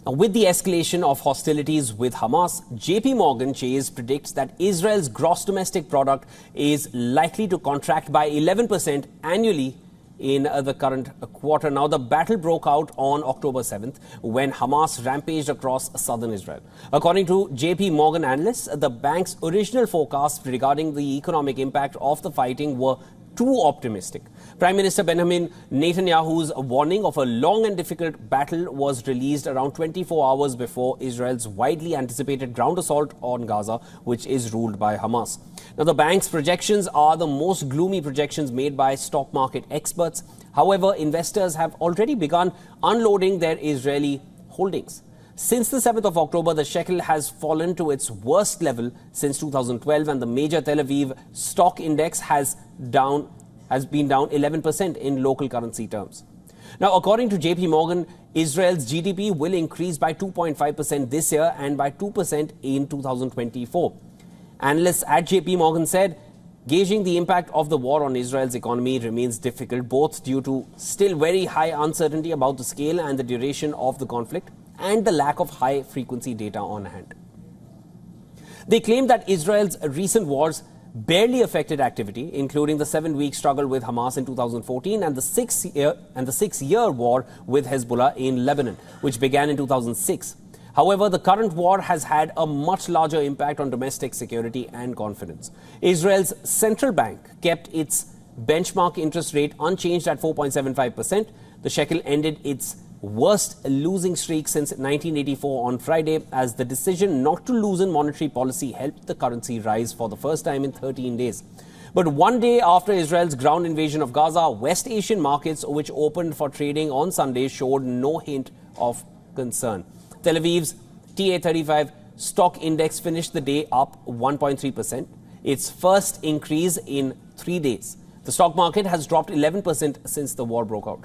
Now, with the escalation of hostilities with Hamas, JPMorgan Chase predicts that Israel's gross domestic product is likely to contract by 11% annually in the current quarter. Now, the battle broke out on October 7th when Hamas rampaged across southern Israel. According to JPMorgan analysts, the bank's original forecasts regarding the economic impact of the fighting were too optimistic. Prime Minister Benjamin Netanyahu's warning of a long and difficult battle was released around 24 hours before Israel's widely anticipated ground assault on Gaza, which is ruled by Hamas. Now, the bank's projections are the most gloomy projections made by stock market experts. However, investors have already begun unloading their Israeli holdings. Since the 7th of October, the shekel has fallen to its worst level since 2012, and the major Tel Aviv stock index has been down 11% in local currency terms. Now, according to JPMorgan, Israel's GDP will increase by 2.5% this year and by 2% in 2024. Analysts at JPMorgan said gauging the impact of the war on Israel's economy remains difficult, both due to still very high uncertainty about the scale and the duration of the conflict and the lack of high-frequency data on hand. They claim that Israel's recent wars barely affected activity, including the 7-week struggle with Hamas in 2014 and the six-year war with Hezbollah in Lebanon, which began in 2006. However, the current war has had a much larger impact on domestic security and confidence. Israel's central bank kept its benchmark interest rate unchanged at 4.75%. The shekel ended its worst losing streak since 1984 on Friday, as the decision not to loosen monetary policy helped the currency rise for the first time in 13 days. But one day after Israel's ground invasion of Gaza, West Asian markets, which opened for trading on Sunday, showed no hint of concern. Tel Aviv's TA35 stock index finished the day up 1.3%, its first increase in 3 days. The stock market has dropped 11% since the war broke out.